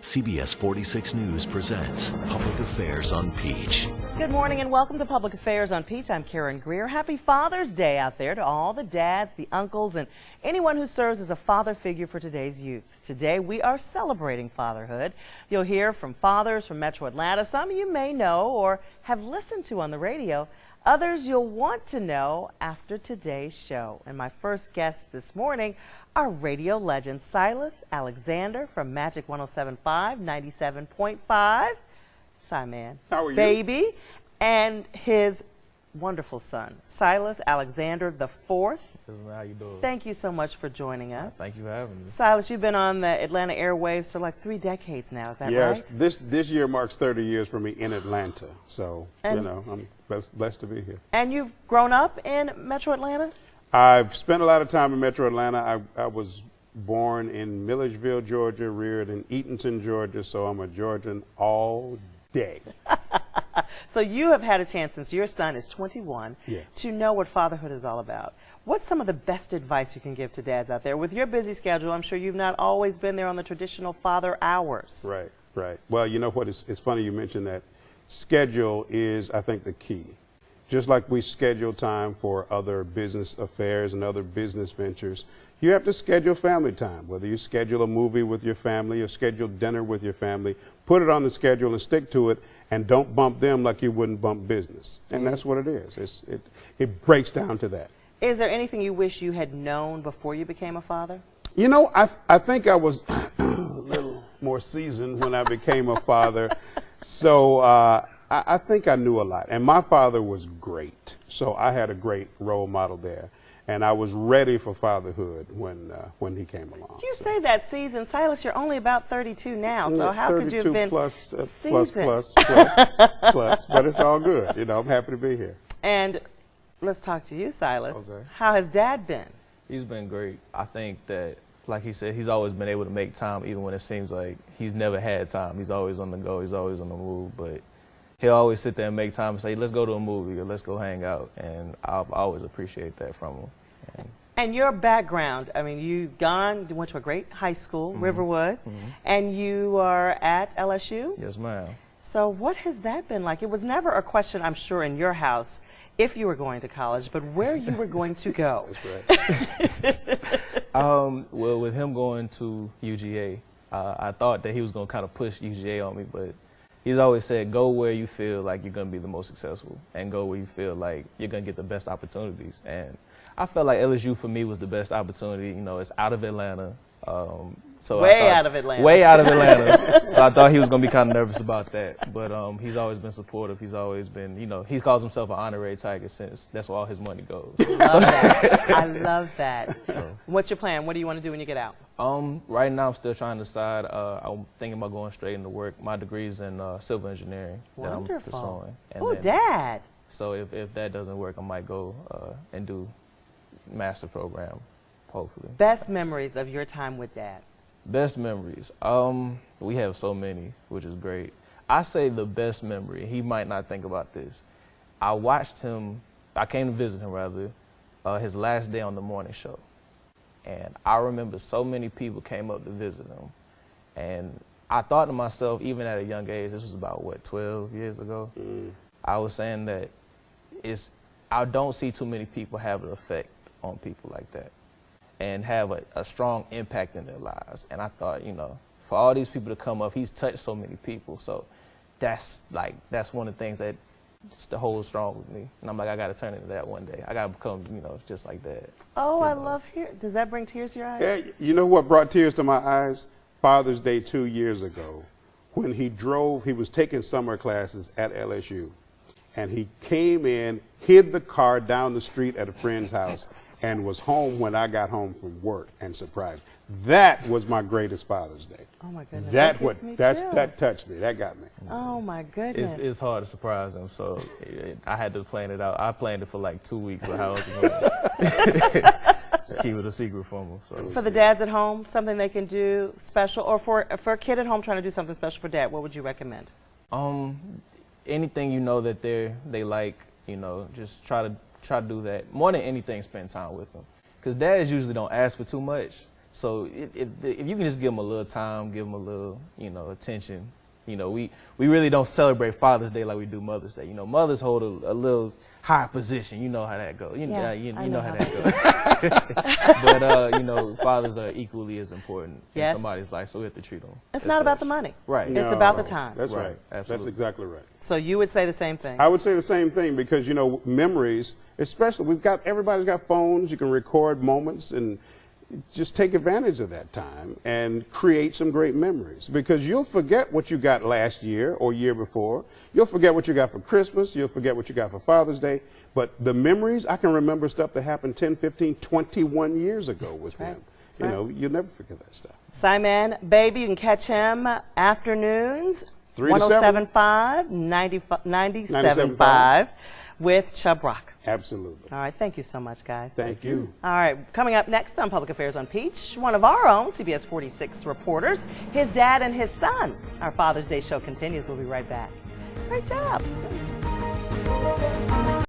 CBS 46 News presents Public Affairs on Peach. Good morning and welcome to Public Affairs on Peach. I'm Karen Greer. Happy Father's Day out there to all the dads, the uncles, and anyone who serves as a father figure for today's youth. Today we are celebrating fatherhood. You'll hear from fathers from Metro Atlanta. Some you may know or have listened to on the radio. Others you'll want to know after today's show. And my first guest this morning, our radio legend, Silas Alexander from Magic 107.5, 97.5. Simon. How are you? Baby. And his wonderful son, Silas Alexander the Fourth. How you doing? Thank you so much for joining us. Thank you for having me. Silas, you've been on the Atlanta airwaves for like 3 decades now, is that right? Yes, this year marks 30 years for me in Atlanta, so And- you know I'm blessed to be here. And you've grown up in Metro Atlanta? I've spent a lot of time in Metro Atlanta. I was born in Milledgeville, Georgia, reared in Eatonton, Georgia, so I'm a Georgian all day. So you have had a chance, since your son is 21, Yeah. to know what fatherhood is all about. What's some of the best advice you can give to dads out there? With your busy schedule, I'm sure you've not always been there on the traditional father hours. Right, right. Well, you know what? It's funny you mentioned that. Schedule is, I think, the key. Just like we schedule time for other business affairs and other business ventures, you have to schedule family time. Whether you schedule a movie with your family or schedule dinner with your family, put it on the schedule and stick to it, and don't bump them like you wouldn't bump business. And that's what it is. It breaks down to that. Is there anything you wish you had known before you became a father? You know, I think I was a little more seasoned when I became a father. So I think I knew a lot. And my father was great. So I had a great role model there. And I was ready for fatherhood when he came along. You say that season, Silas, you're only about 32 now, so how could you have been plus, seasoned? plus, but it's all good. You know, I'm happy to be here. And let's talk to you, Silas. Okay. How has Dad been? He's been great. I think that, like he said, he's always been able to make time even when it seems like he's never had time. He's always on the go. He's always on the move. But he'll always sit there and make time and say, let's go to a movie or let's go hang out. And I'll always appreciate that from him. And your background, I mean, you went to a great high school, Riverwood, and you are at LSU? Yes, ma'am. So what has that been like? It was never a question, I'm sure, in your house if you were going to college, but where you were going to go. That's right. Well, with him going to UGA, I thought that he was going to kind of push UGA on me, but he's always said, go where you feel like you're going to be the most successful and go where you feel like you're going to get the best opportunities. And I felt like LSU for me was the best opportunity. You know, it's out of Atlanta. So Way out of Atlanta. Way out of Atlanta. So I thought he was going to be kind of nervous about that. But he's always been supportive. He's always been, you know, he calls himself an honorary Tiger since that's where all his money goes. Love that. I love that. What's your plan? What do you want to do when you get out? Right now I'm still trying to decide. I'm thinking about going straight into work. My degree's in civil engineering that I'm Wonderful. pursuing. And Oh, then- Dad. So if that doesn't work, I might go and do master program, hopefully. Best memories of your time with Dad? Best memories. We have so many, which is great. I say the best memory, he might not think about this. I watched him, I came to visit him rather, his last day on the morning show. And I remember so many people came up to visit him. And I thought to myself, even at a young age, this was about, what, 12 years ago? I was saying that I don't see too many people have an effect on people like that and have a strong impact in their lives. And I thought, you know, for all these people to come up, he's touched so many people. So that's one of the things that just holds strong with me. And I'm like, I got to turn into that one day. I got to become, you know, just like that. Oh, I love hearing. Does that bring tears to your eyes? Yeah, you know what brought tears to my eyes? Father's Day 2 years ago, when he was taking summer classes at LSU, and he came in, hid the car down the street at a friend's house, and was home when I got home from work and surprised. That was my greatest Father's Day. Oh my goodness. That gives me that chills. touched me. That got me. Oh my goodness. It's hard to surprise him, so I had to plan it out. I planned it for like 2 weeks of how I was going to keep it a secret from him. So. For the dads at home, something they can do special, or for a kid at home trying to do something special for Dad, what would you recommend? Anything you know that they like, you know, just try to do that. More than anything, spend time with them. Because dads usually don't ask for too much. So if you can just give them a little time, give them a little, attention. We really don't celebrate Father's Day like we do Mother's Day. Mothers hold a little higher position. You know how that goes. You know how that goes. But fathers are equally as important in somebody's life, so we have to treat them. It's not about the money. Right. It's about the time. That's right. Absolutely. That's exactly right. So you would say the same thing? I would say the same thing because, memories, especially, everybody's got phones. You can record moments and just take advantage of that time and create some great memories, because you'll forget what you got last year or year before. You'll forget what you got for Christmas. You'll forget what you got for Father's Day. But the memories, I can remember stuff that happened 10, 15, 21 years ago with him. You'll never forget that stuff. Simon Baby, you can catch him afternoons, 107.5, 97.5 with Chubb Rock. Absolutely. All right. Thank you so much, guys. Thank you. All right. Coming up next on Public Affairs on Peach, one of our own CBS 46 reporters, his dad and his son. Our Father's Day show continues. We'll be right back. Great job.